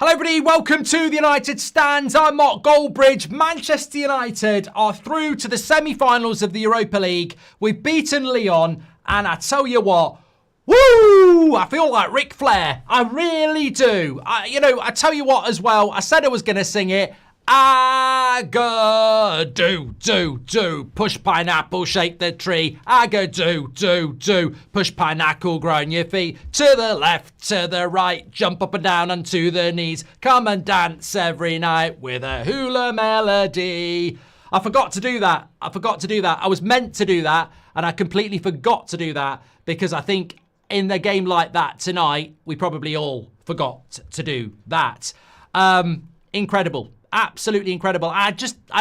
Hello everybody, welcome to the United Stands. I'm Mark Goldbridge. Manchester United are through to the semi-finals of the Europa League. We've beaten Lyon, and I tell you what, woo! I feel like Ric Flair. I really do. I tell you what as well, I said I was going to sing it. Do. Push pineapple, shake the tree. Do. Push pineapple, grow on your feet. To the left, to the right. Jump up and down onto the knees. Come and dance every night with a hula melody. I forgot to do that. I was meant to do that, and I completely forgot to do that because I think in a game like that tonight, we probably all forgot to do that. Incredible. Absolutely incredible. I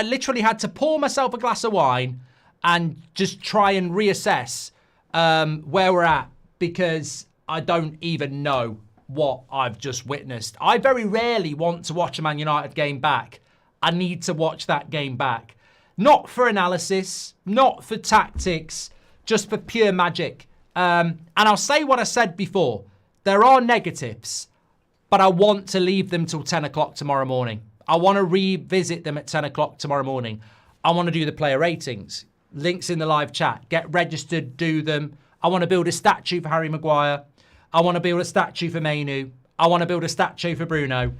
literally had to pour myself a glass of wine and just try and reassess where we're at because I don't even know what I've just witnessed. I very rarely want to watch a Man United game back. I need to watch that game back. Not for analysis, not for tactics, just for pure magic. And I'll say what I said before. There are negatives, but I want to leave them till 10 o'clock tomorrow morning. I want to revisit them at 10 o'clock tomorrow morning. I want to do the player ratings. Links in the live chat. Get registered, do them. I want to build a statue for Harry Maguire. I want to build a statue for Manu. I want to build a statue for Bruno.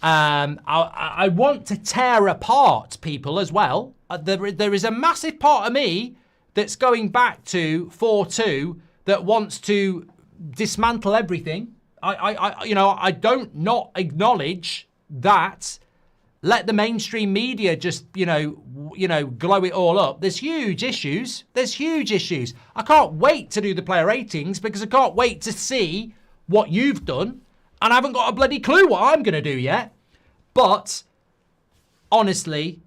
I want to tear apart people as well. There is a massive part of me that's going back to 4-2 that wants to dismantle everything. I don't not acknowledge that. Let the mainstream media just, glow it all up. There's huge issues. I can't wait to do the player ratings because I can't wait to see what you've done. And I haven't got a bloody clue what I'm going to do yet. But honestly,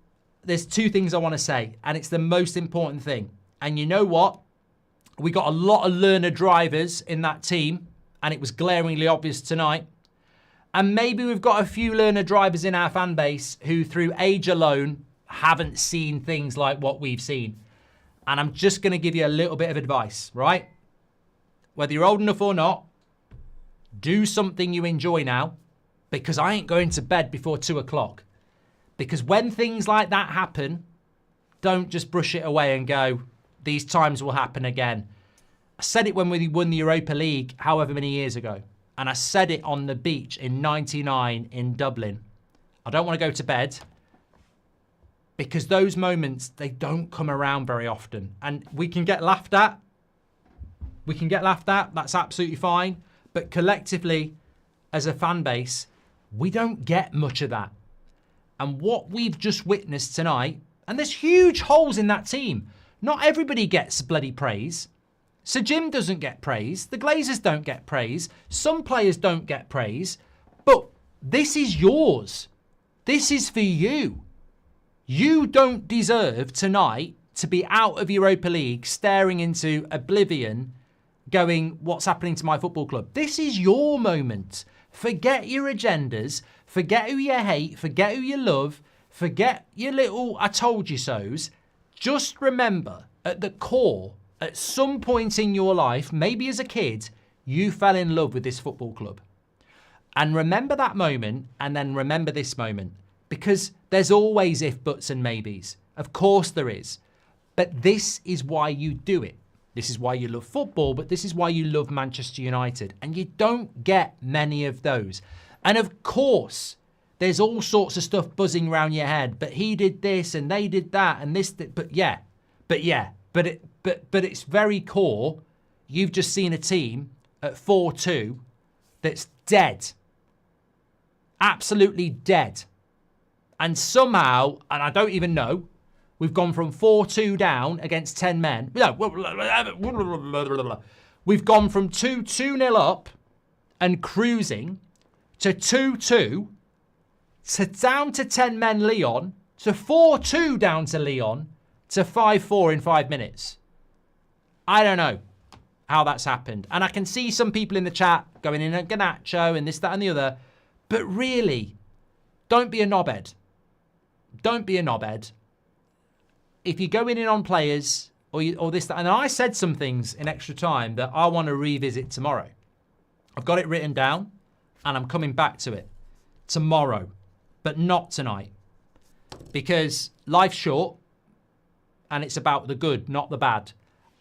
there's two things I want to say. And it's the most important thing. And you know what? We got a lot of learner drivers in that team. And it was glaringly obvious tonight. And maybe we've got a few learner drivers in our fan base who, through age alone, haven't seen things like what we've seen. And I'm just going to give you a little bit of advice, right? Whether you're old enough or not, do something you enjoy now, because I ain't going to bed before 2 o'clock. Because when things like that happen, don't just brush it away and go, these times will happen again. I said it when we won the Europa League however many years ago. And I said it on the beach in '99 in Dublin. I don't want to go to bed because those moments, they don't come around very often. And we can get laughed at. That's absolutely fine. But collectively, as a fan base, we don't get much of that. And what we've just witnessed tonight, and there's huge holes in that team. Not everybody gets bloody praise. Sir Jim doesn't get praise. The Glazers don't get praise. Some players don't get praise. But this is yours. This is for you. You don't deserve tonight to be out of Europa League staring into oblivion going, what's happening to my football club? This is your moment. Forget your agendas. Forget who you hate. Forget who you love. Forget your little I told you so's. Just remember, at the core, at some point in your life, maybe as a kid, you fell in love with this football club. And remember that moment, and then remember this moment. Because there's always if, buts, and maybes. Of course there is. But this is why you do it. This is why you love football, but this is why you love Manchester United. And you don't get many of those. And of course, there's all sorts of stuff buzzing around your head. But he did this, and they did that, and this, but it's very core. You've just seen a team at 4-2 that's dead. Absolutely dead. And somehow, and I don't even know, we've gone from 4-2 down against 10 men. We've gone from 2-0 up and cruising to 2-2 to down to 10 men Lyon to 4-2 down to Lyon to 5-4 in 5 minutes. I don't know how that's happened. And I can see some people in the chat going in at Garnacho and this, that and the other. But really, don't be a knobhead. Don't be a knobhead. If you're going in on players or this, that, and I said some things in extra time that I want to revisit tomorrow. I've got it written down and I'm coming back to it. tomorrow, but not tonight. Because life's short and it's about the good, not the bad.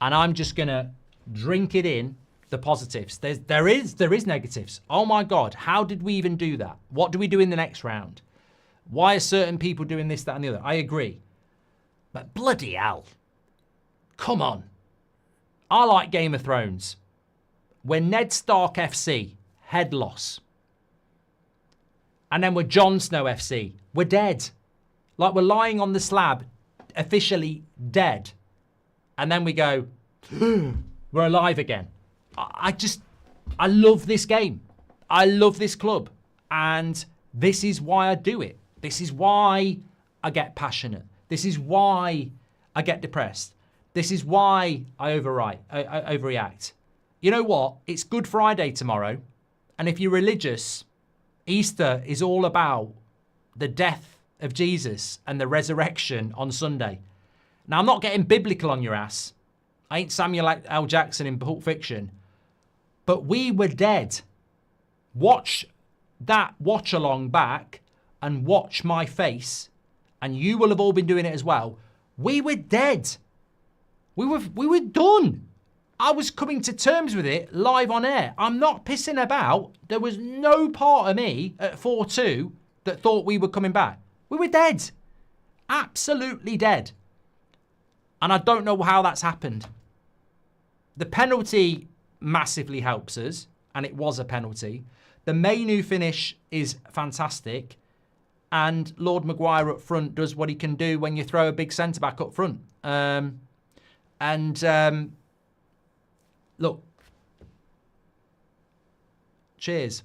And I'm just going to drink it in, the positives. There is negatives. Oh my God, how did we even do that? What do we do in the next round? Why are certain people doing this, that, and the other? I agree. But bloody hell. Come on. I like Game of Thrones. We're Ned Stark FC, head loss. And then we're Jon Snow FC. We're dead. Like we're lying on the slab, officially dead. And then we go, we're alive again. I love this game. I love this club. And this is why I do it. This is why I get passionate. This is why I get depressed. This is why I overreact. You know what? It's Good Friday tomorrow. And if you're religious, Easter is all about the death of Jesus and the resurrection on Sunday. Now, I'm not getting biblical on your ass. I ain't Samuel L. Jackson in Pulp Fiction. But we were dead. Watch that watch along back and watch my face. And you will have all been doing it as well. We were dead. We were done. I was coming to terms with it live on air. I'm not pissing about. There was no part of me at 4-2 that thought we were coming back. We were dead. Absolutely dead. And I don't know how that's happened. The penalty massively helps us, and it was a penalty. The Mainu finish is fantastic. And Lord Maguire up front does what he can do when you throw a big centre-back up front. Look, cheers.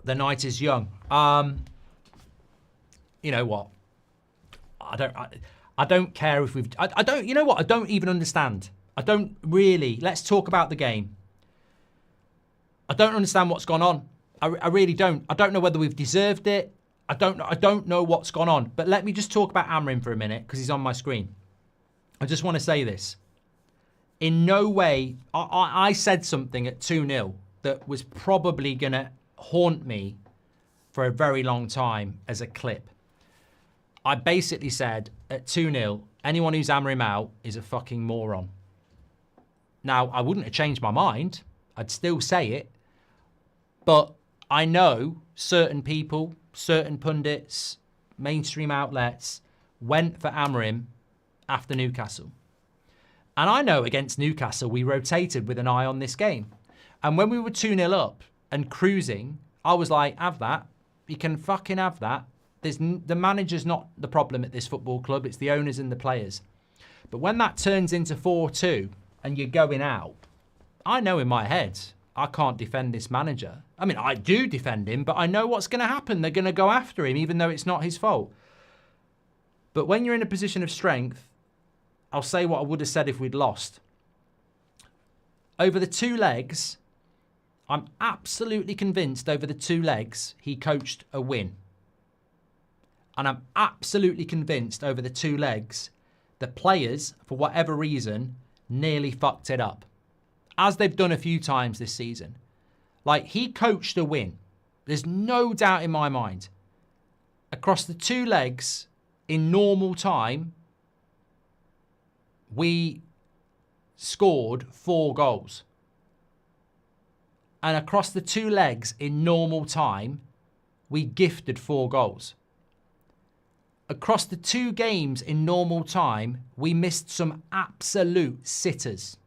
The night is young. You know what? I don't care if we've. I don't. You know what? I don't even understand. I don't really. Let's talk about the game. I don't understand what's gone on. I really don't. I don't know whether we've deserved it. I don't know what's gone on. But let me just talk about Amrin for a minute because he's on my screen. I just want to say this. In no way, I said something at 2-0 that was probably going to haunt me for a very long time as a clip. I basically said at 2-0, anyone who's hammering him out is a fucking moron. Now, I wouldn't have changed my mind. I'd still say it. But I know certain people, certain pundits, mainstream outlets went for Amorim after Newcastle. And I know against Newcastle, we rotated with an eye on this game. And when we were 2-0 up and cruising, I was like, have that. You can fucking have that. The manager's not the problem at this football club. It's the owners and the players. But when that turns into 4-2 and you're going out, I know in my head, I can't defend this manager. I mean, I do defend him, but I know what's going to happen. They're going to go after him, even though it's not his fault. But when you're in a position of strength, I'll say what I would have said if we'd lost. Over the 2 legs, I'm absolutely convinced over the 2 legs, he coached a win. And I'm absolutely convinced over the 2 legs, the players, for whatever reason, nearly fucked it up. As they've done a few times this season. Like, he coached a win. There's no doubt in my mind. Across the 2 legs, in normal time, we scored 4 goals. And across the 2 legs, in normal time, we gifted 4 goals. Across the 2 games in normal time, we missed some absolute sitters.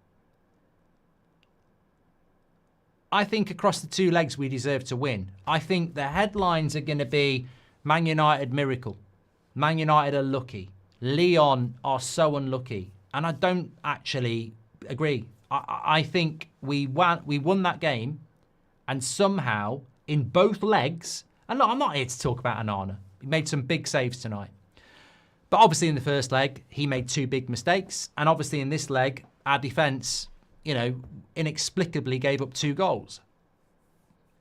I think across the 2 legs, we deserve to win. I think the headlines are going to be Man United miracle. Man United are lucky. Lyon are so unlucky. And I don't actually agree. I think we won that game, and somehow in both legs, and look, I'm not here to talk about Onana. He made some big saves tonight. But obviously in the first leg, he made 2 big mistakes. And obviously in this leg, our defence, inexplicably gave up 2 goals.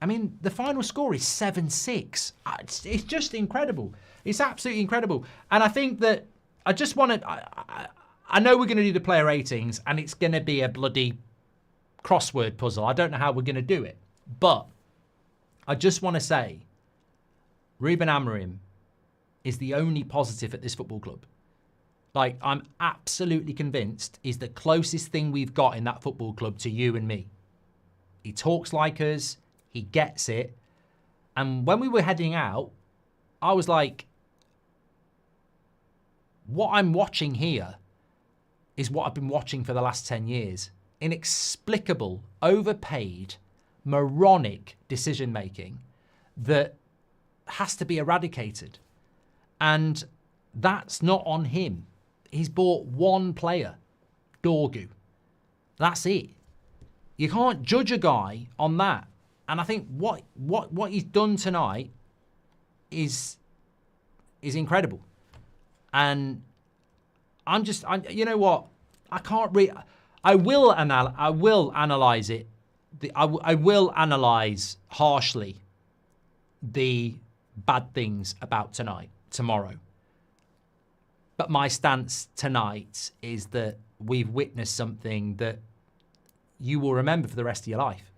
I mean, the final score is 7-6. It's just incredible. It's absolutely incredible. And I think that I just want to... I know we're going to do the player ratings, and it's going to be a bloody crossword puzzle. I don't know how we're going to do it. But I just want to say, Ruben Amorim is the only positive at this football club. Like, I'm absolutely convinced he's the closest thing we've got in that football club to you and me. He talks like us. He gets it. And when we were heading out, I was like, what I'm watching here is what I've been watching for the last 10 years. Inexplicable, overpaid, moronic decision-making that has to be eradicated. And that's not on him. He's bought one player, Dorgu. That's it. You can't judge a guy on that. And I think what he's done tonight is incredible. And you know what? I will analyze it. I will analyze harshly the bad things about tomorrow. But my stance tonight is that we've witnessed something that you will remember for the rest of your life.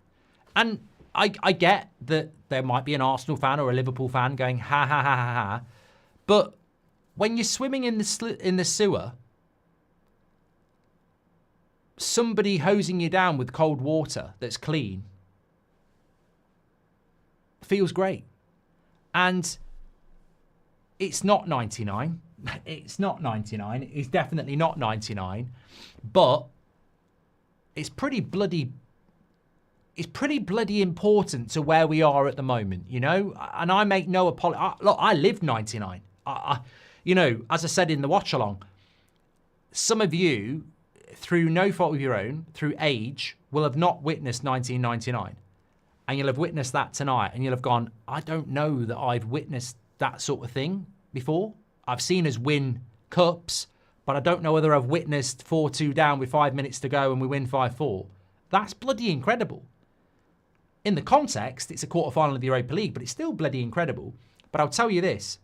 And I get that there might be an Arsenal fan or a Liverpool fan going, ha, ha, ha, ha, ha. But when you're swimming in the sewer, somebody hosing you down with cold water that's clean feels great. And it's not 99. It's not 99. It's definitely not 99. But it's pretty bloody important to where we are at the moment, you know? And I make no apology. Look, I lived 99. You know, as I said in the watch along, some of you, through no fault of your own, through age, will have not witnessed 1999. And you'll have witnessed that tonight. And you'll have gone, I don't know that I've witnessed that sort of thing before. I've seen us win cups, but I don't know whether I've witnessed 4-2 down with 5 minutes to go and we win 5-4. That's bloody incredible. In the context, it's a quarter-final of the Europa League, but it's still bloody incredible. But I'll tell you this.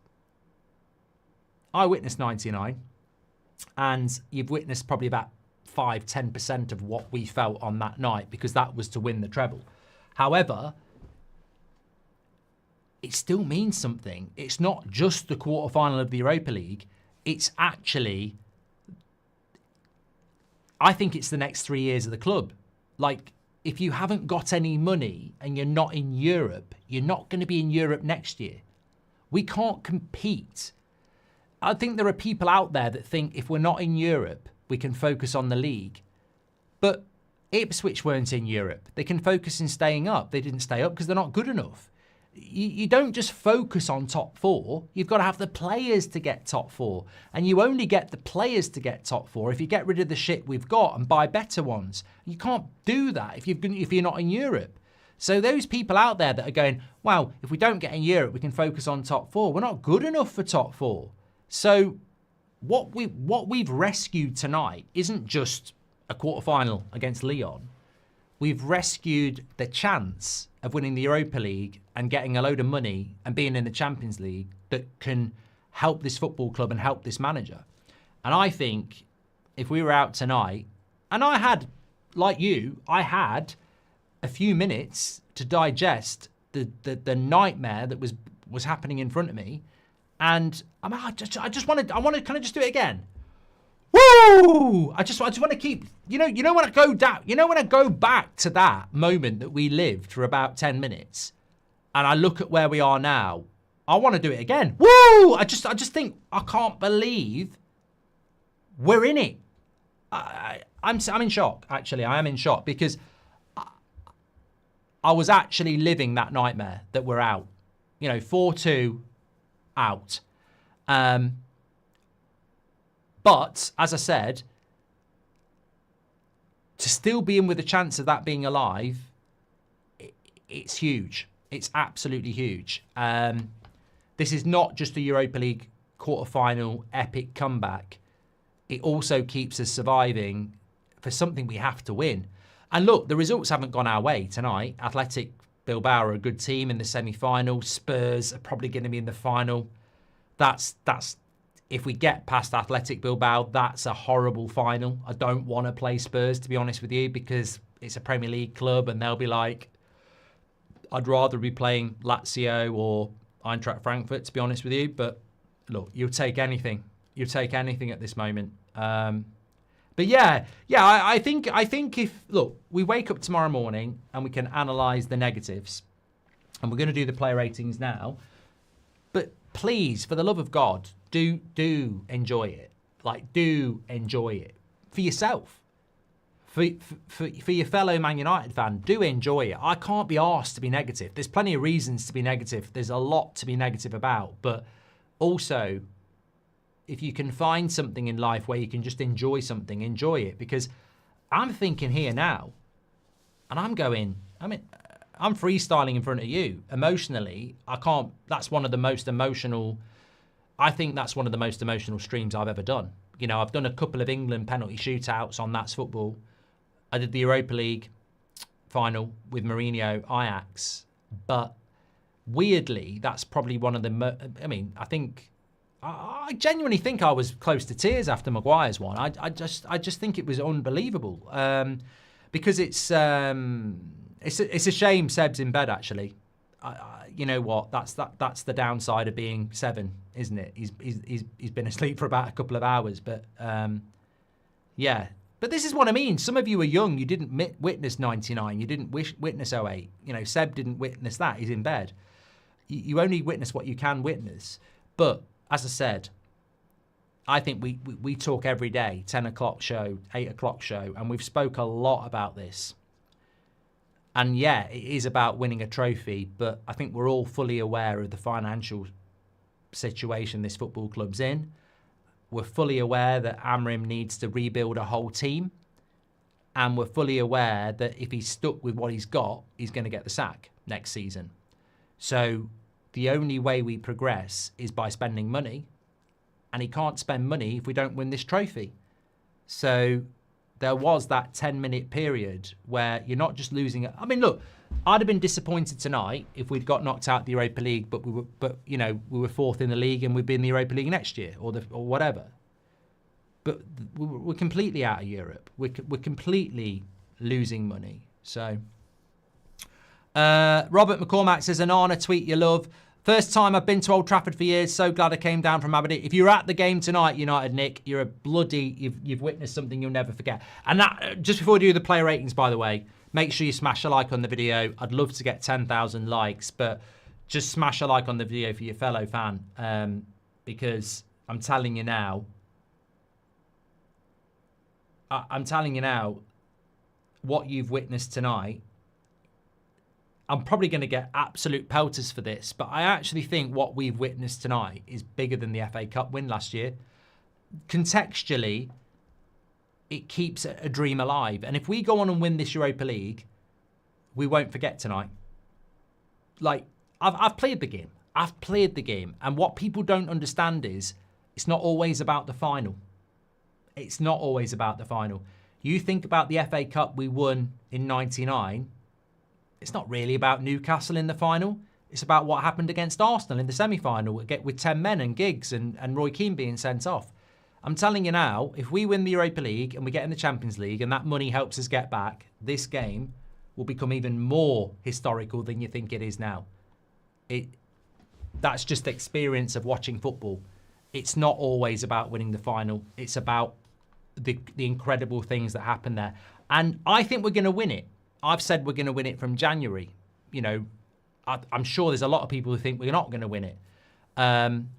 I witnessed 99, and you've witnessed probably about 5-10% of what we felt on that night, because that was to win the treble. However, it still means something. It's not just the quarter-final of the Europa League. It's actually, I think it's the next 3 years of the club. Like, if you haven't got any money and you're not in Europe, you're not going to be in Europe next year. We can't compete. I think there are people out there that think if we're not in Europe, we can focus on the league. But Ipswich weren't in Europe. They can focus in staying up. They didn't stay up because they're not good enough. You don't just focus on top four. You've got to have the players to get top four. And you only get the players to get top four if you get rid of the shit we've got and buy better ones. You can't do that if you're not in Europe. So those people out there that are going, well, if we don't get in Europe, we can focus on top four. We're not good enough for top four. So what we've rescued tonight isn't just a quarter-final against Lyon. We've rescued the chance of winning the Europa League and getting a load of money and being in the Champions League that can help this football club and help this manager. And I think if we were out tonight, and I had, like you, I had a few minutes to digest the nightmare that was happening in front of me. And I just wanted, can I just do it again? Woo! I just want to keep, you know when I go down, when I go back to that moment that we lived for about 10 minutes and I look at where we are now, I want to do it again. Woo! I just think, I can't believe we're in it. I'm in shock, actually. I am in shock because I was actually living that nightmare that we're out. 4-2 out. But, as I said, to still be in with a chance of that being alive, it's huge. It's absolutely huge. This is not just a Europa League quarter-final epic comeback. It also keeps us surviving for something we have to win. And look, the results haven't gone our way tonight. Athletic Bilbao are a good team in the semi-final. Spurs are probably going to be in the final. That's if we get past Athletic Bilbao, that's a horrible final. I don't want to play Spurs, to be honest with you, because it's a Premier League club and they'll be like, I'd rather be playing Lazio or Eintracht Frankfurt, to be honest with you. But look, you'll take anything. You'll take anything at this moment. But I think if, look, we wake up tomorrow morning and we can analyse the negatives, and we're going to do the player ratings now. But please, for the love of God, do enjoy it. Like, do enjoy it for yourself. For your fellow Man United fan, do enjoy it. I can't be arsed to be negative. There's plenty of reasons to be negative. There's a lot to be negative about. But also, if you can find something in life where you can just enjoy something, enjoy it. Because I'm thinking here now, and I'm freestyling in front of you. Emotionally, I can't, that's one of the most emotional, I think that's one of the most emotional streams I've ever done. You know, I've done a couple of England penalty shootouts on That's Football. I did the Europa League final with Mourinho, Ajax. But weirdly, that's probably one of the, I genuinely think I was close to tears after Maguire's one. I just think it was unbelievable. Because it's a shame Seb's in bed, actually. You know what? That's the downside of being 7, isn't it? He's been asleep for about a couple of hours, but yeah. But this is what I mean. Some of you are young. You didn't witness 99. You didn't witness 08. You know, Seb didn't witness that. He's in bed. You only witness what you can witness. But as I said, I think we talk every day. 10 o'clock show, 8 o'clock show, and we've spoke a lot about this. And yeah, it is about winning a trophy, but I think we're all fully aware of the financial situation this football club's in. We're fully aware that Amrim needs to rebuild a whole team. And we're fully aware that if he's stuck with what he's got, he's going to get the sack next season. So the only way we progress is by spending money. And he can't spend money if we don't win this trophy. So there was that 10-minute period where you're not just losing it. I mean, look, I'd have been disappointed tonight if we'd got knocked out the Europa League, but we were 4th in the league and we'd be in the Europa League next year or whatever. But we're completely out of Europe. We're completely losing money. So Robert McCormack says, Anana, tweet your love. First time I've been to Old Trafford for years. So glad I came down from Aberdeen. If you're at the game tonight, United Nick, you're a bloody, you've witnessed something you'll never forget. And that, just before we do the player ratings, by the way, make sure you smash a like on the video. I'd love to get 10,000 likes, but just smash a like on the video for your fellow fan. Because I'm telling you now, what you've witnessed tonight, I'm probably going to get absolute pelters for this, but I actually think what we've witnessed tonight is bigger than the FA Cup win last year. Contextually, it keeps a dream alive. And if we go on and win this Europa League, we won't forget tonight. Like, I've played the game. I've played the game. And what people don't understand is it's not always about the final. It's not always about the final. You think about the FA Cup we won in 99. It's not really about Newcastle in the final. It's about what happened against Arsenal in the semi-final with 10 men and Giggs and Roy Keane being sent off. I'm telling you now, if we win the Europa League and we get in the Champions League and that money helps us get back, this game will become even more historical than you think it is now. That's just the experience of watching football. It's not always about winning the final. It's about the incredible things that happen there. And I think we're going to win it. I've said we're going to win it from January. You know, I'm sure there's a lot of people who think we're not going to win it.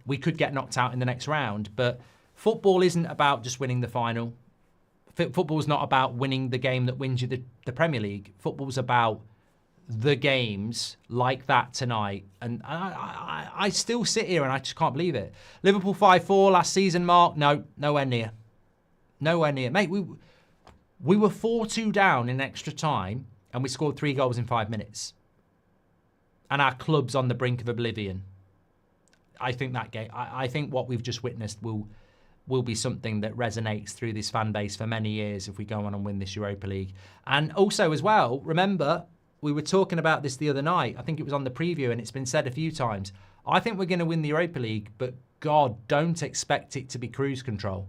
We could get knocked out in the next round, but football isn't about just winning the final. Football's not about winning the game that wins you the Premier League. Football's about the games like that tonight. And I still sit here and I just can't believe it. Liverpool 5-4 last season, Mark. No, nowhere near. Nowhere near. Mate, we were 4-2 down in extra time and we scored 3 goals in 5 minutes. And our club's on the brink of oblivion. I think that game, I think what we've just witnessed will be something that resonates through this fan base for many years if we go on and win this Europa League. And also as well, remember, we were talking about this the other night. I think it was on the preview and it's been said a few times. I think we're going to win the Europa League, but God, don't expect it to be cruise control.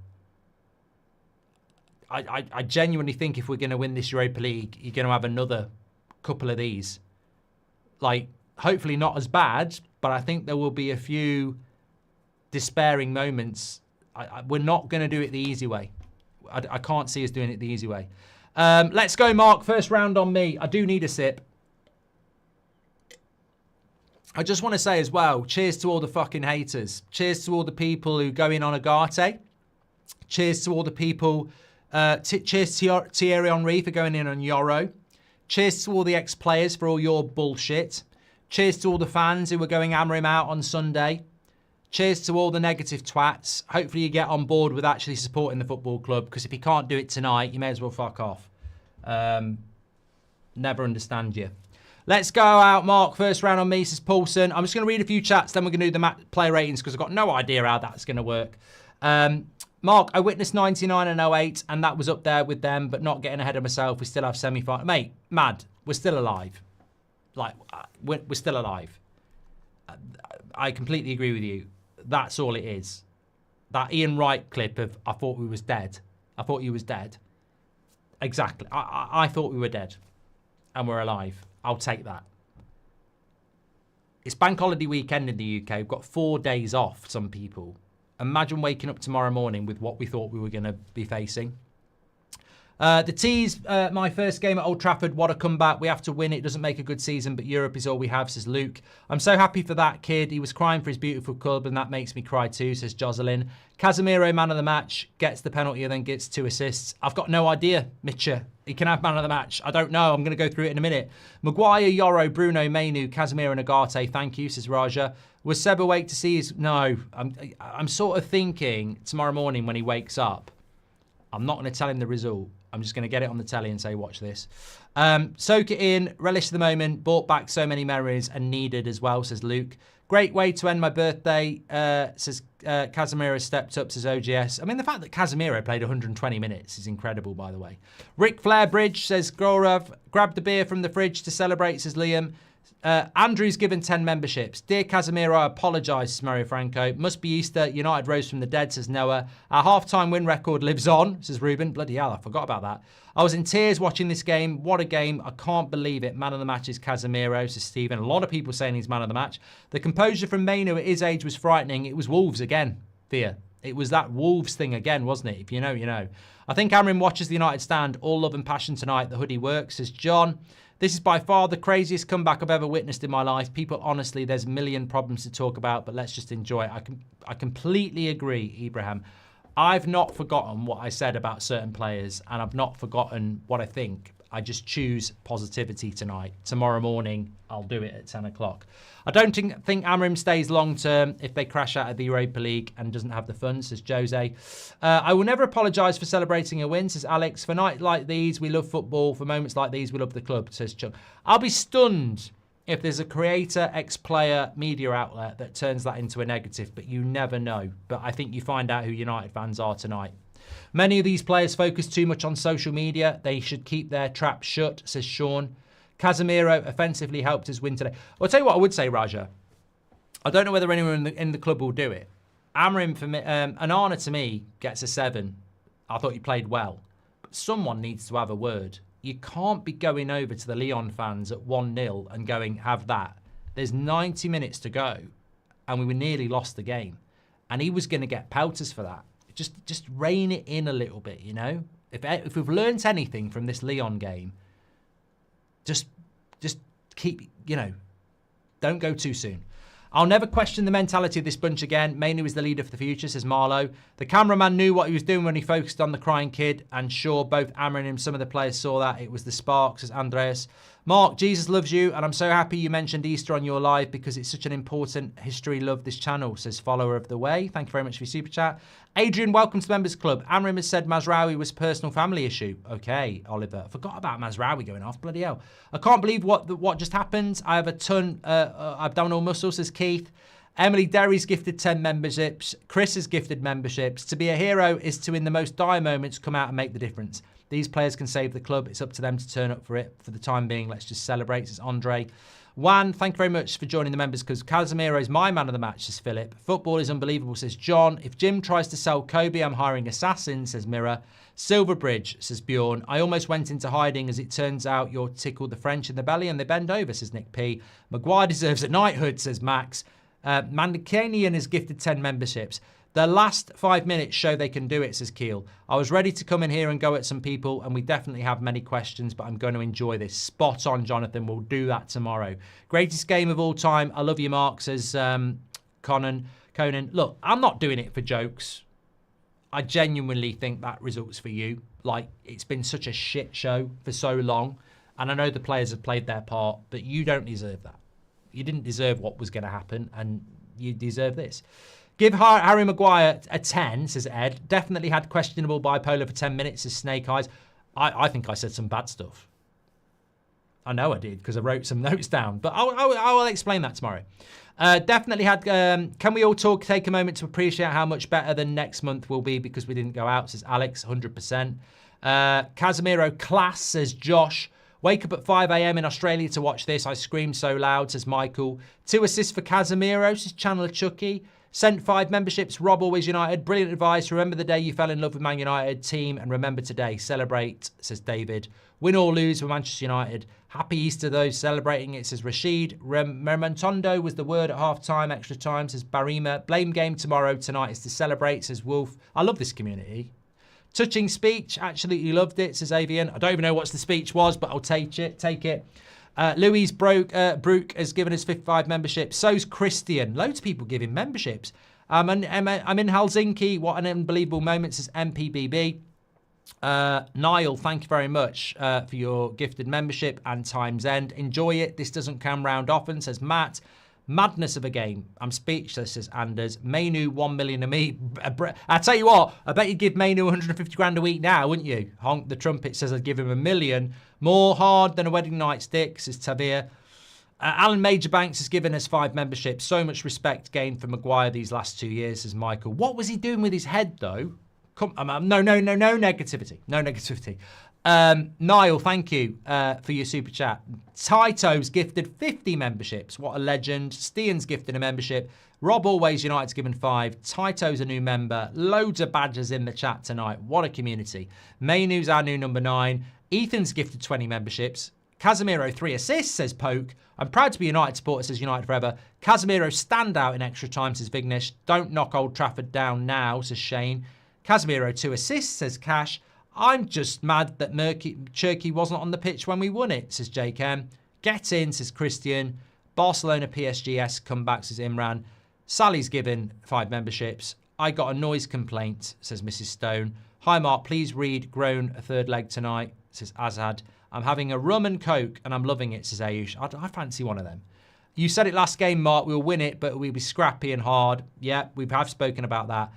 I genuinely think if we're going to win this Europa League, you're going to have another couple of these Like, hopefully not as bad, but I think there will be a few despairing moments. We're not going to do it the easy way. I can't see us doing it the easy way. Let's go, Mark. First round on me. I do need a sip. I just want to say as well, cheers to all the fucking haters. Cheers to all the people who go in on Agate. Cheers to all the people. Cheers to Thierry Henry for going in on Yoro. Cheers to all the ex-players for all your bullshit. Cheers to all the fans who were going hammer him out on Sunday. Cheers to all the negative twats. Hopefully you get on board with actually supporting the football club, because if you can't do it tonight, you may as well fuck off. Never understand you. Let's go out, Mark. First round on me, says Paulson. I'm just going to read a few chats, then we're going to do the player ratings, because I've got no idea how that's going to work. Mark, I witnessed 99 and 08, and that was up there with them, but not getting ahead of myself. We still have semi-final. Mate, mad. We're still alive. Like, we're still alive. I completely agree with you. That's all it is. That Ian Wright clip of, I thought we was dead. I thought you was dead. Exactly. I thought we were dead. And we're alive. I'll take that. It's bank holiday weekend in the UK. We've got 4 days off, some people. Imagine waking up tomorrow morning with what we thought we were going to be facing. The T's, my first game at Old Trafford, what a comeback. We have to win. It doesn't make a good season, but Europe is all we have, says Luke. I'm so happy for that kid. He was crying for his beautiful club, and that makes me cry too, says Jocelyn. Casemiro, man of the match, gets the penalty and then gets 2 assists. I've got no idea, Mitcher. He can have man of the match. I don't know. I'm going to go through it in a minute. Maguire, Yoro, Bruno, Mainu, Casemiro and Agate. Thank you, says Raja. Was Seb awake to see his... No. I'm sort of thinking tomorrow morning when he wakes up, I'm not going to tell him the result. I'm just going to get it on the telly and say, watch this. Soak it in, relish the moment, brought back so many memories and needed as well, says Luke. Great way to end my birthday, says Casemiro stepped up, says OGS. I mean, the fact that Casemiro played 120 minutes is incredible, by the way. Rick Flairbridge says, Gaurav, grabbed the beer from the fridge to celebrate, says Liam. Andrew's given 10 memberships. Dear Casemiro, I apologise, says Mario Franco. Must be Easter. United rose from the dead, says Noah. Our half-time win record lives on, says Ruben. Bloody hell, I forgot about that. I was in tears watching this game. What a game. I can't believe it. Man of the match is Casemiro, says Stephen. A lot of people saying he's man of the match. The composure from Mainu at his age was frightening. It was Wolves again, Thea. It was that Wolves thing again, wasn't it? If you know, you know. I think Amrin watches the United stand. All love and passion tonight. The hoodie works, says John. This is by far the craziest comeback I've ever witnessed in my life. People, honestly, there's a million problems to talk about, but let's just enjoy it. I completely agree, Ibrahim. I've not forgotten what I said about certain players, and I've not forgotten what I think. I just choose positivity tonight. Tomorrow morning, I'll do it at 10 o'clock. I don't think Amrim stays long-term if they crash out of the Europa League and doesn't have the funds, says Jose. I will never apologise for celebrating a win, says Alex. For nights like these, we love football. For moments like these, we love the club, says Chuck. I'll be stunned if there's a creator, ex-player, media outlet that turns that into a negative, but you never know. But I think you find out who United fans are tonight. Many of these players focus too much on social media. They should keep their trap shut, says Sean. Casemiro offensively helped us win today. I'll tell you what I would say, Raja. I don't know whether anyone in the club will do it. Amrim, for me, Anana to me gets a 7. I thought he played well. But someone needs to have a word. You can't be going over to the Lyon fans at 1-0 and going, have that. There's 90 minutes to go, and we were nearly lost the game. And he was going to get pelters for that. Just rein it in a little bit, you know? If we've learnt anything from this Lyon game, just keep, you know, don't go too soon. I'll never question the mentality of this bunch again. Mainu is the leader for the future, says Marlowe. The cameraman knew what he was doing when he focused on the crying kid, and sure, both Amrin and some of the players saw that. It was the spark, says Andreas. Mark, Jesus loves you, and I'm so happy you mentioned Easter on your live because it's such an important history. Love this channel, says Follower of the Way. Thank you very much for your super chat. Adrian, welcome to the Members Club. Amrim has said Mazraoui was a personal family issue. Okay, Oliver. I forgot about Mazraoui going off. Bloody hell. I can't believe what just happened. I have a ton abdominal muscles, says Keith. Emily Derry's gifted 10 memberships. Chris has gifted memberships. To be a hero is to, in the most dire moments, come out and make the difference. These players can save the club. It's up to them to turn up for it. For the time being, let's just celebrate. It's Andre. Juan, thank you very much for joining the members because Casemiro is my man of the match, says Philip. Football is unbelievable, says John. If Jim tries to sell Kobe, I'm hiring assassins, says Mirror. Silverbridge, says Bjorn. I almost went into hiding as it turns out you're tickled the French in the belly and they bend over, says Nick P. Maguire deserves a knighthood, says Max. Mandicanian has gifted 10 memberships. The last 5 minutes show they can do it, says Keel. I was ready to come in here and go at some people, and we definitely have many questions, but I'm going to enjoy this. Spot on, Jonathan. We'll do that tomorrow. Greatest game of all time. I love you, Mark, says Conan. Look, I'm not doing it for jokes. I genuinely think that result's for you. Like, it's been such a shit show for so long, and I know the players have played their part, but you don't deserve that. You didn't deserve what was going to happen, and you deserve this. Give Harry Maguire a 10, says Ed. Definitely had questionable bipolar for 10 minutes, says Snake Eyes. I think I said some bad stuff. I know I did because I wrote some notes down, but I will explain that tomorrow. Definitely had... can we all take a moment to appreciate how much better than next month will be because we didn't go out, says Alex, 100%. Casemiro class, says Josh. Wake up at 5 a.m. in Australia to watch this. I screamed so loud, says Michael. 2 assists for Casemiro, says Chandler Chucky. Sent 5 memberships. Rob Always United. Brilliant advice. Remember the day you fell in love with Man United team and remember today. Celebrate, says David. Win or lose for Manchester United. Happy Easter those celebrating it, says Rashid. Remontondo was the word at half-time, extra time, says Barima. Blame game tomorrow. Tonight is to celebrate, says Wolf. I love this community. Touching speech. Absolutely loved it, says Avian. I don't even know what the speech was, but I'll take it. Louise Brook has given us 55 memberships. So's Christian. Loads of people giving memberships. I'm in Helsinki. What an unbelievable moment, says MPBB. Niall, thank you very much for your gifted membership and Time's End. Enjoy it. This doesn't come round often, says Matt. Madness of a game. I'm speechless, says Anders. Mainu, 1 million to me. I tell you what, I bet you'd give Mainu 150 grand a week now, wouldn't you? Honk the trumpet says I'd give him 1 million. More hard than a wedding night stick, says Tavir. Alan Majorbanks has given us 5 memberships. So much respect gained for Maguire these last 2 years, says Michael. What was he doing with his head, though? No negativity. No negativity. Niall, thank you for your super chat. Taito's gifted 50 memberships. What a legend. Stian's gifted a membership. Rob Always United's given 5. Taito's a new member. Loads of badges in the chat tonight. What a community. Mainu's our new number 9. Ethan's gifted 20 memberships. Casemiro 3 assists, says Poke. I'm proud to be a United supporter, says United Forever. Casemiro standout in extra time, says Vignesh. Don't knock Old Trafford down now, says Shane. Casemiro 2 assists, says Cash. I'm just mad that Cherky wasn't on the pitch when we won it, says Jake M. Get in, says Christian. Barcelona PSGS comeback, says Imran. Sally's given 5 memberships. I got a noise complaint, says Mrs. Stone. Hi, Mark, please read Grown a Third Leg tonight, says Azad. I'm having a rum and coke and I'm loving it, says Ayush. I fancy one of them. You said it last game, Mark. We'll win it, but we'll be scrappy and hard. Yeah, we have spoken about that.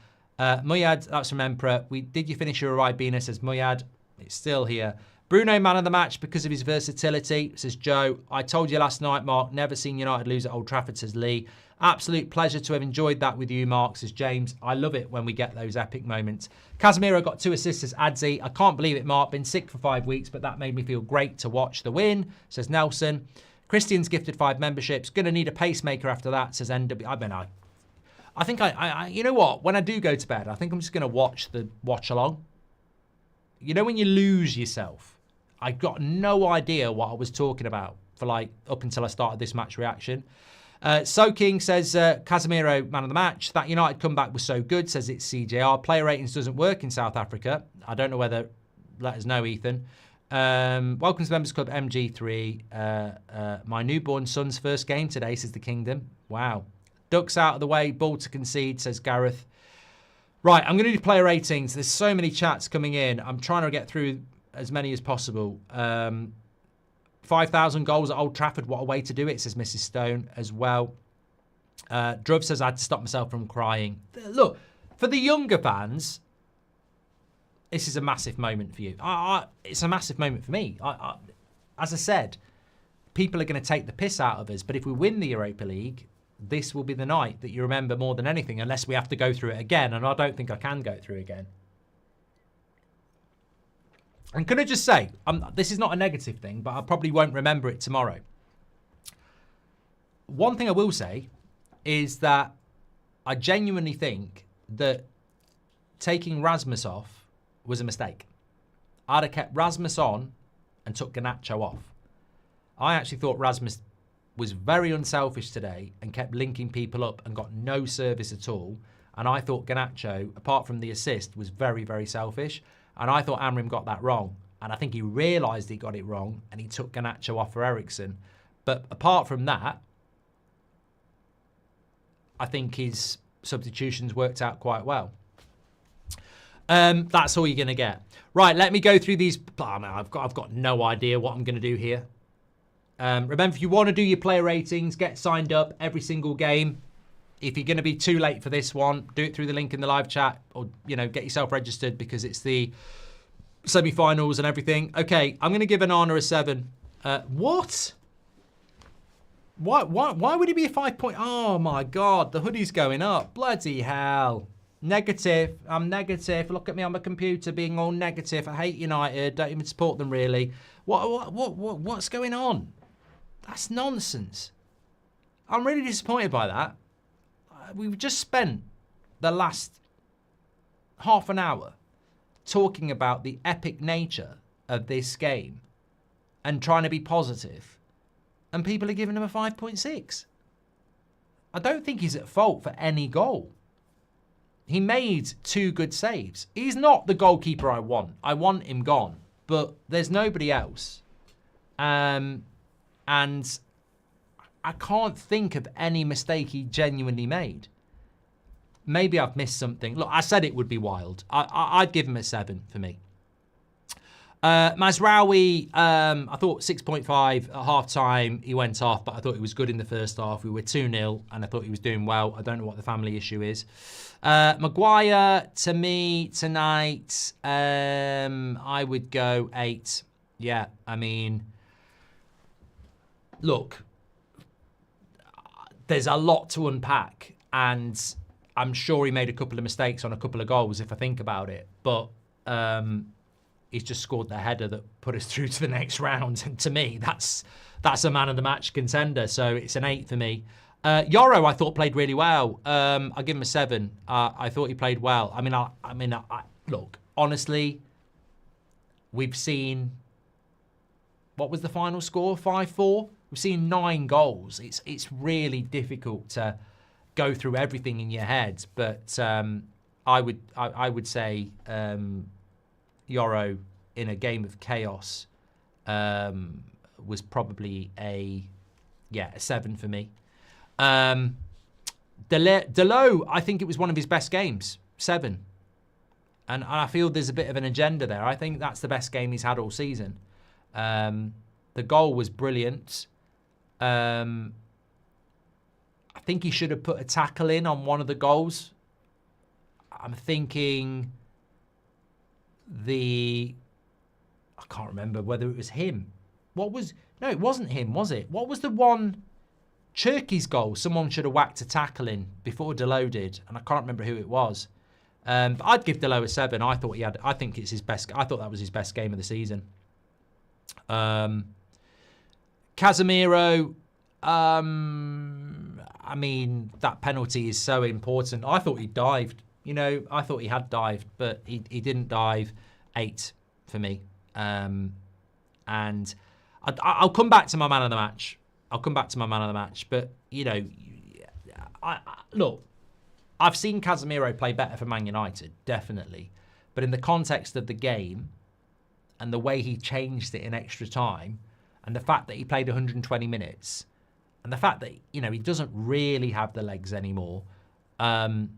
Muyad, that's from Emperor. Did you finish your Ribena, says Muyad. It's still here. Bruno, man of the match because of his versatility, says Joe. I told you last night, Mark, never seen United lose at Old Trafford, says Lee. Absolute pleasure to have enjoyed that with you, Mark, says James. I love it when we get those epic moments. Casemiro got 2 assists, says Adzi. I can't believe it, Mark. Been sick for 5 weeks, but that made me feel great to watch the win, says Nelson. Christian's gifted 5 memberships. Gonna need a pacemaker after that, says NW. I think you know what? When I do go to bed, I think I'm just going to watch the watch along. You know when you lose yourself? I got no idea what I was talking about for up until I started this match reaction. So King says, Casemiro, man of the match. That United comeback was so good, says it's CJR. Player ratings doesn't work in South Africa. I don't know whether, let us know, Ethan. Welcome to the Members Club MG3. My newborn son's first game today, says the Kingdom. Wow. Ducks out of the way, ball to concede, says Gareth. Right, I'm going to do player ratings. There's so many chats coming in. I'm trying to get through as many as possible. 5,000 goals at Old Trafford. What a way to do it, says Mrs. Stone as well. Druv says I had to stop myself from crying. Look, for the younger fans, this is a massive moment for you. It's a massive moment for me. As I said, people are going to take the piss out of us. But if we win the Europa League, this will be the night that you remember more than anything, unless we have to go through it again. And I don't think I can go through it again. And can I just say, this is not a negative thing, but I probably won't remember it tomorrow. One thing I will say is that I genuinely think that taking Rasmus off was a mistake. I'd have kept Rasmus on and took Garnacho off. I actually thought Rasmus was very unselfish today and kept linking people up and got no service at all. And I thought Garnacho, apart from the assist, was very, very selfish. And I thought Amrim got that wrong. And I think he realised he got it wrong and he took Garnacho off for Eriksen. But apart from that, I think his substitutions worked out quite well. That's all you're going to get. Right, let me go through these. Oh, man, I've got no idea what I'm going to do here. Remember, if you want to do your player ratings, get signed up every single game. If you're going to be too late for this one, do it through the link in the live chat, or get yourself registered because it's the semi-finals and everything. Okay, I'm going to give Onana a 7. What? Why would he be a 5 point? Oh my God, the hoodie's going up. Bloody hell. Negative. I'm negative. Look at me on my computer being all negative. I hate United. Don't even support them really. What's going on? That's nonsense. I'm really disappointed by that. We've just spent the last half an hour talking about the epic nature of this game and trying to be positive. And people are giving him a 5.6. I don't think he's at fault for any goal. He made 2 good saves. He's not the goalkeeper I want. I want him gone. But there's nobody else. And I can't think of any mistake he genuinely made. Maybe I've missed something. Look, I said it would be wild. I'd give him a 7 for me. Mazraoui, I thought 6.5 at half-time. He went off, but I thought he was good in the first half. We were 2-0, and I thought he was doing well. I don't know what the family issue is. Maguire, to me, tonight, I would go 8. Yeah, I mean, look, there's a lot to unpack, and I'm sure he made a couple of mistakes on a couple of goals, if I think about it. But he's just scored the header that put us through to the next round. And to me, that's a man of the match contender. So it's an 8 for me. Yoro, I thought played really well. I'll give him a 7. I thought he played well. I mean, look, honestly, we've seen, what was the final score? 5-4. We've seen 9 goals. It's really difficult to go through everything in your head. But I would say Yoro in a game of chaos was probably a 7 for me. Delo, I think it was one of his best games, 7. And I feel there's a bit of an agenda there. I think that's the best game he's had all season. The goal was brilliant. I think he should have put a tackle in on one of the goals. I'm thinking I can't remember whether it was him. No, it wasn't him, was it? What was the one, Cherky's goal? Someone should have whacked a tackle in before Delo did, and I can't remember who it was. But I'd give Delo a 7. I think it's his best. I thought that was his best game of the season. Casemiro, I mean, that penalty is so important. I thought he dived. I thought he had dived, but he didn't dive. 8 for me. And I'll come back to my man of the match. But, look, I've seen Casemiro play better for Man United, definitely. But in the context of the game and the way he changed it in extra time and the fact that he played 120 minutes and the fact that, he doesn't really have the legs anymore, and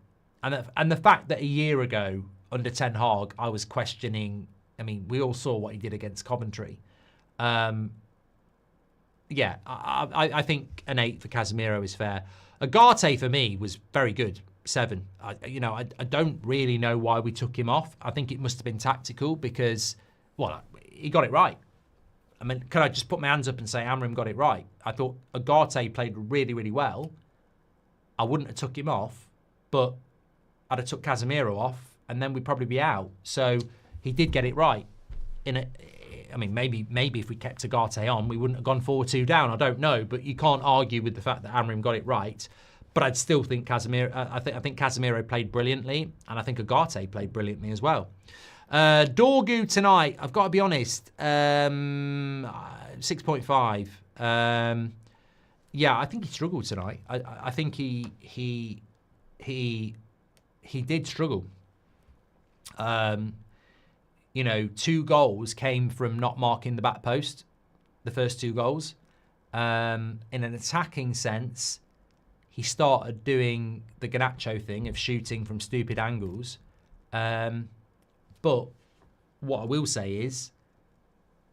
the fact that a year ago, under Ten Hag, I was questioning. I mean, we all saw what he did against Coventry. I think an 8 for Casemiro is fair. Agate, for me, was very good. 7. I don't really know why we took him off. I think it must have been tactical because, he got it right. I mean, can I just put my hands up and say Amrim got it right? I thought Agate played really, really well. I wouldn't have took him off, but I'd have took Casemiro off, and then we'd probably be out. So he did get it right I mean, maybe if we kept Agate on, we wouldn't have gone 4-2 down. I don't know, but you can't argue with the fact that Amrim got it right. But I'd still think Casemiro. I think Casemiro played brilliantly, and I think Agate played brilliantly as well. Dorgu tonight, I've got to be honest, 6.5. Yeah, I think he struggled tonight. I think he did struggle. 2 goals came from not marking the back post, the first 2 goals. In an attacking sense, he started doing the Garnacho thing of shooting from stupid angles. But what I will say is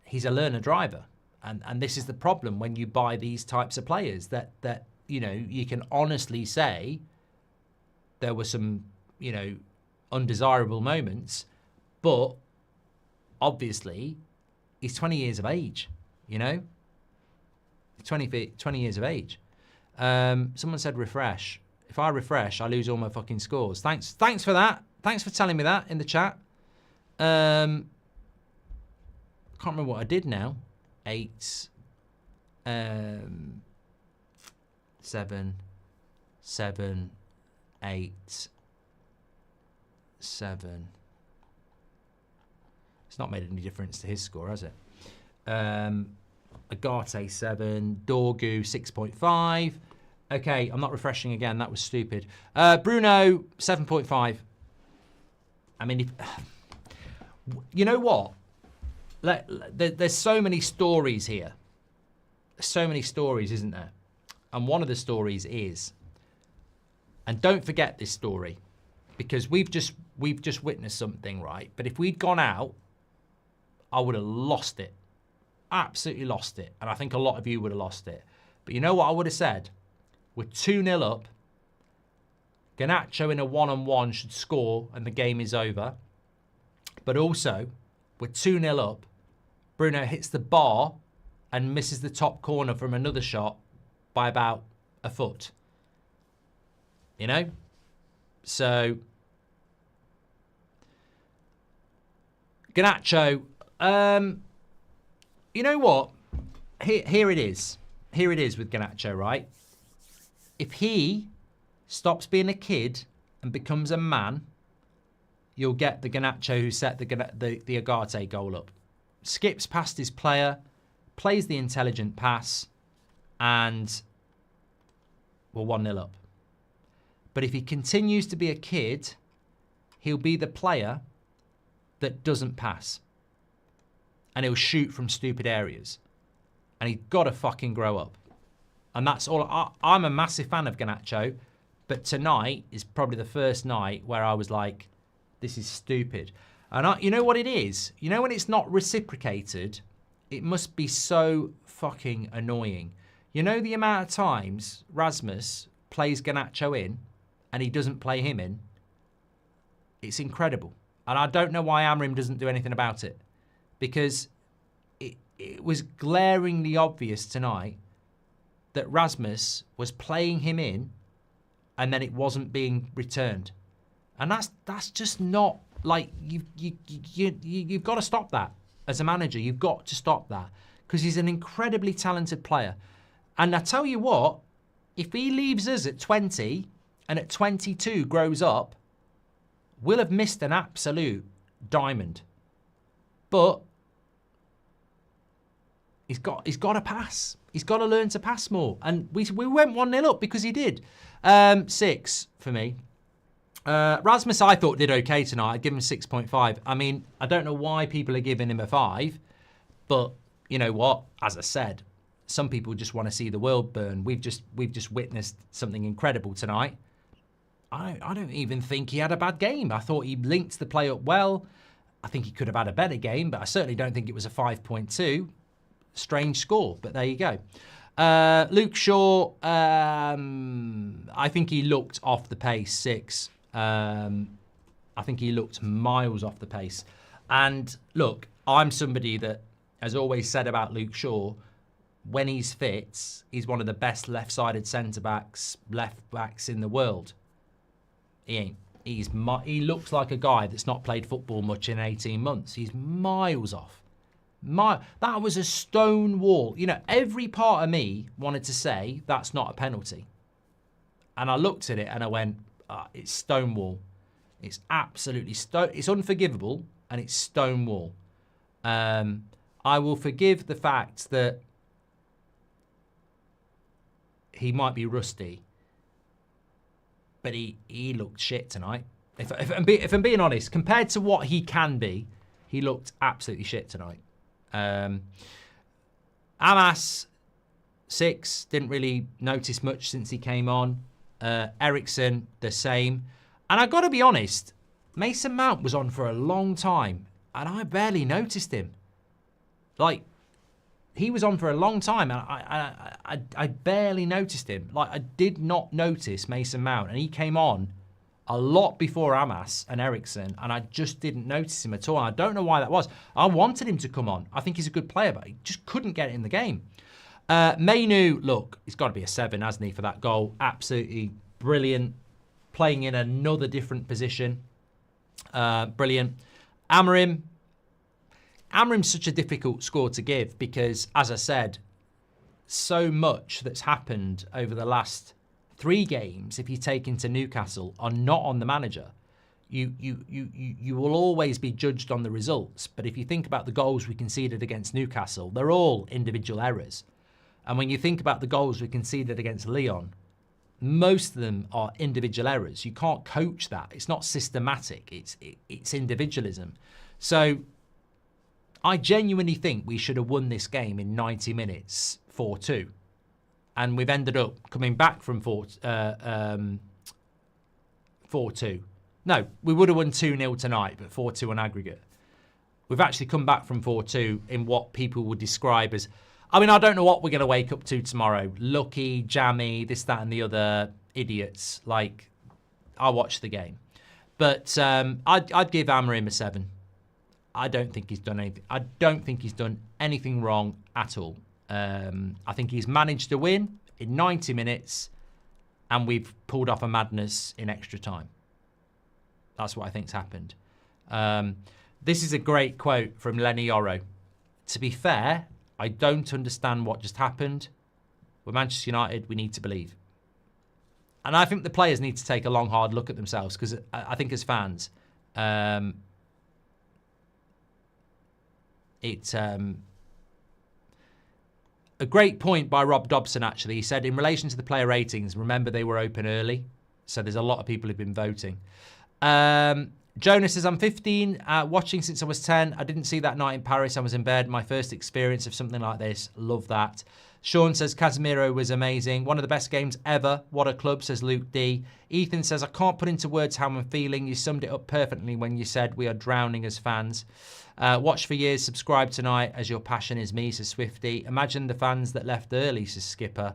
he's a learner driver. And this is the problem when you buy these types of players, that you can honestly say there were some, undesirable moments, but obviously he's 20 years of age, 20 years of age. Someone said refresh. If I refresh, I lose all my fucking scores. Thanks for that. Thanks for telling me that in the chat. Can't remember what I did now. 8, 7, 8, 7. It's not made any difference to his score, has it? Agate 7, Dorgu 6.5. Okay, I'm not refreshing again. That was stupid. Bruno 7.5. I mean, you know what? There's so many stories here. There's so many stories, isn't there? And one of the stories is, and don't forget this story, because we've just witnessed something, right? But if we'd gone out, I would have lost it. Absolutely lost it. And I think a lot of you would have lost it. But you know what I would have said? We're 2-0 up. Garnacho in a one-on-one should score and the game is over. But also, we're 2-0 up. Bruno hits the bar and misses the top corner from another shot by about a foot. So, Garnacho, you know what? Here it is. Here it is with Garnacho, right? If he stops being a kid and becomes a man, you'll get the Garnacho who set the Agate goal up. Skips past his player, plays the intelligent pass, and we're 1-0 up. But if he continues to be a kid, he'll be the player that doesn't pass. And he'll shoot from stupid areas. And he's got to fucking grow up. And that's all. I'm a massive fan of Garnacho, but tonight is probably the first night where I was like, this is stupid. And you know what it is? You know when it's not reciprocated, it must be so fucking annoying. You know the amount of times Rasmus plays Garnacho in and he doesn't play him in? It's incredible. And I don't know why Amrim doesn't do anything about it. Because it was glaringly obvious tonight that Rasmus was playing him in and then it wasn't being returned. And that's just not, like, you've got to stop that. As a manager, you've got to stop that. Because he's an incredibly talented player. And I tell you what, if he leaves us at 20 and at 22 grows up, we'll have missed an absolute diamond. But he's got to pass. He's got to learn to pass more. And we went 1-0 up because he did. 6 for me. Rasmus, I thought, did okay tonight. I'd give him 6.5. I mean, I don't know why people are giving him a 5. But you know what? As I said, some people just want to see the world burn. We've just witnessed something incredible tonight. I don't even think he had a bad game. I thought he linked the play up well. I think he could have had a better game, but I certainly don't think it was a 5.2. Strange score, but there you go. Luke Shaw, I think he looked off the pace, 6. I think he looked miles off the pace. And look, I'm somebody that has always said about Luke Shaw, when he's fit, he's one of the best left-sided centre-backs, left-backs in the world. He ain't. He looks like a guy that's not played football much in 18 months. He's miles off. That was a stone wall. You know, every part of me wanted to say that's not a penalty. And I looked at it and I went, it's stonewall. It's absolutely it's unforgivable and it's stonewall. I will forgive the fact that he might be rusty, but he looked shit tonight. If I'm being honest, compared to what he can be, he looked absolutely shit tonight. Amas, 6, didn't really notice much since he came on. Ericsson, the same. And I got to be honest, Mason Mount was on for a long time, and I barely noticed him. Like, he was on for a long time, and I barely noticed him. Like, I did not notice Mason Mount, and he came on a lot before Amas and Ericsson, and I just didn't notice him at all. And I don't know why that was. I wanted him to come on. I think he's a good player, but he just couldn't get it in the game. Mainu, look, he's got to be a 7, hasn't he, for that goal? Absolutely brilliant. Playing in another different position. Brilliant. Amarim's such a difficult score to give because, as I said, so much that's happened over the last 3 games, if you take into Newcastle, are not on the manager. You will always be judged on the results. But if you think about the goals we conceded against Newcastle, they're all individual errors. And when you think about the goals we conceded against Lyon, most of them are individual errors. You can't coach that. It's not systematic. It's individualism. So I genuinely think we should have won this game in 90 minutes, 4-2. And we've ended up coming back from 4-2. No, we would have won 2-0 tonight, but 4-2 on aggregate. We've actually come back from 4-2 in what people would describe as, I mean, I don't know what we're going to wake up to tomorrow. Lucky, jammy, this, that, and the other idiots. Like, I watched the game. But I'd give Amarim a 7. I don't think he's done anything. I don't think he's done anything wrong at all. I think he's managed to win in 90 minutes, and we've pulled off a madness in extra time. That's what I think's happened. This is a great quote from Lenny Yoro. To be fair, I don't understand what just happened. We're Manchester United, we need to believe. And I think the players need to take a long, hard look at themselves, because I think as fans, it's a great point by Rob Dobson, actually. He said, in relation to the player ratings, remember they were open early. So there's a lot of people who've been voting. Jonas says, I'm 15, watching since I was 10. I didn't see that night in Paris. I was in bed. My first experience of something like this. Love that. Sean says, Casemiro was amazing. One of the best games ever. What a club, says Luke D. Ethan says, I can't put into words how I'm feeling. You summed it up perfectly when you said we are drowning as fans. Watch for years, subscribe tonight as your passion is me, says Swifty. Imagine the fans that left early, says Skipper.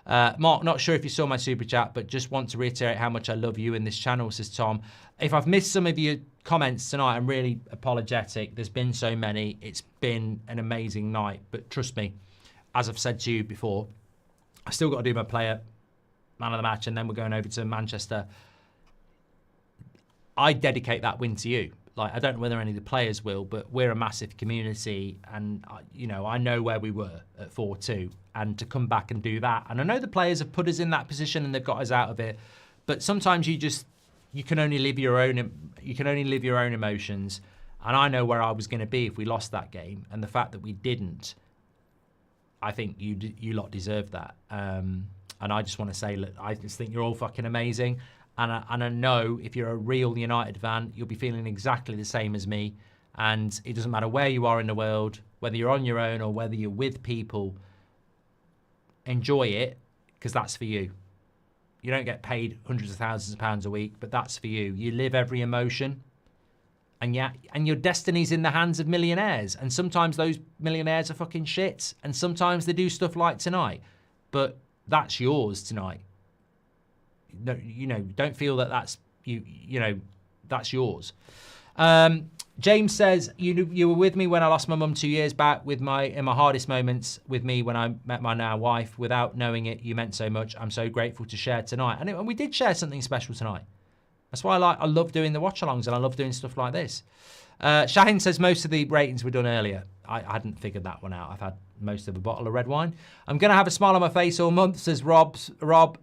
Mark, not sure if you saw my super chat, but just want to reiterate how much I love you in this channel, says Tom. If I've missed some of your comments tonight, I'm really apologetic. There's been so many. It's been an amazing night. But trust me, as I've said to you before, I've still got to do my player man of the match, and then we're going over to Manchester. I dedicate that win to you. Like, I don't know whether any of the players will, but we're a massive community, and you know, I know where we were at 4-2, and to come back and do that, and I know the players have put us in that position and they've got us out of it, but sometimes you can only live your own emotions, and I know where I was going to be if we lost that game, and the fact that we didn't, I think you lot deserve that, and I just want to say, look, I just think you're all fucking amazing. And I know if you're a real United fan, you'll be feeling exactly the same as me. And it doesn't matter where you are in the world, whether you're on your own or whether you're with people, enjoy it, because that's for you. You don't get paid hundreds of thousands of pounds a week, but that's for you. You live every emotion. And your destiny's in the hands of millionaires. And sometimes those millionaires are fucking shit. And sometimes they do stuff like tonight. But that's yours tonight. No, you know, don't feel that that's you know, that's yours. James says, you were with me when I lost my mum 2 years back, in my hardest moments with me when I met my now wife. Without knowing it, you meant so much. I'm so grateful to share tonight. And we did share something special tonight. That's why I love doing the watch-alongs, and I love doing stuff like this. Shahin says most of the ratings were done earlier. I hadn't figured that one out. I've had most of a bottle of red wine. I'm going to have a smile on my face all month, says Rob.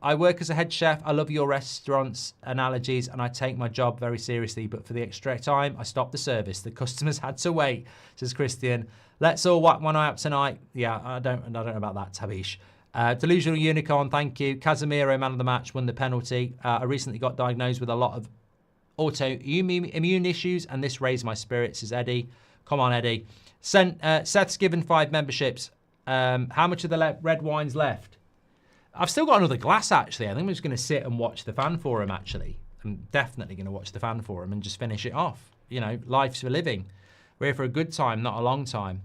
I work as a head chef. I love your restaurant's analogies and I take my job very seriously. But for the extra time, I stopped the service. The customers had to wait, says Christian. Let's all whack one out tonight. Yeah, I don't know about that, Tabish. Delusional Unicorn, thank you. Casemiro, man of the match, won the penalty. I recently got diagnosed with a lot of autoimmune issues and this raised my spirits, says Eddie. Come on, Eddie. Seth's given 5 memberships. How much of the red wine's left? I've still got another glass, actually. I think I'm just going to sit and watch the fan forum, actually. I'm definitely going to watch the fan forum and just finish it off. You know, life's for living. We're here for a good time, not a long time.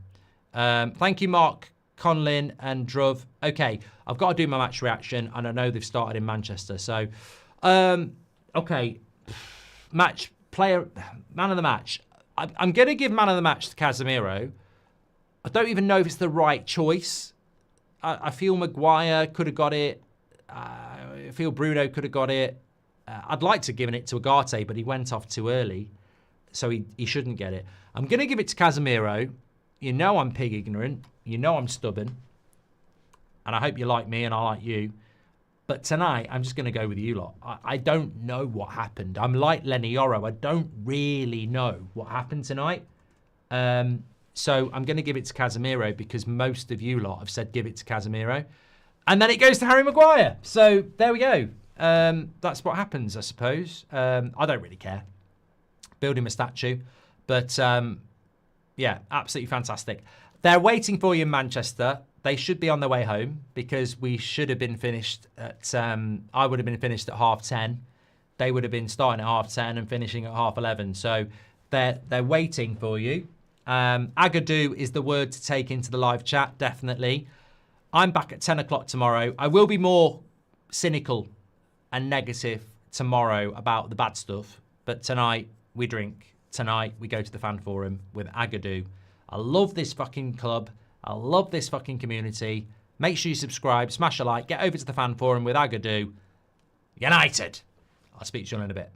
Thank you, Mark, Conlin and Druv. Okay, I've got to do my match reaction, and I know they've started in Manchester. So, okay, man of the match. I'm going to give man of the match to Casemiro. I don't even know if it's the right choice. I feel Maguire could have got it. I feel Bruno could have got it. I'd like to have given it to Ugarte, but he went off too early, so he shouldn't get it. I'm going to give it to Casemiro. You know I'm pig ignorant. You know I'm stubborn. And I hope you like me and I like you. But tonight, I'm just going to go with you lot. I don't know what happened. I'm like Lenny Yoro. I don't really know what happened tonight. So I'm going to give it to Casemiro because most of you lot have said give it to Casemiro. And then it goes to Harry Maguire. So there we go. That's what happens, I suppose. I don't really care. Build him a statue. But yeah, absolutely fantastic. They're waiting for you in Manchester. They should be on their way home because we should have been finished at, I would have been finished at 10:30. They would have been starting at 10:30 and finishing at 11:30. So they're waiting for you. Agadoo is the word to take into the live chat, definitely. I'm back at 10 o'clock tomorrow. I will be more cynical and negative tomorrow about the bad stuff. But tonight, we drink. Tonight, we go to the fan forum with Agadoo. I love this fucking club. I love this fucking community. Make sure you subscribe, smash a like, get over to the fan forum with Agadoo. United. I'll speak to you in a bit.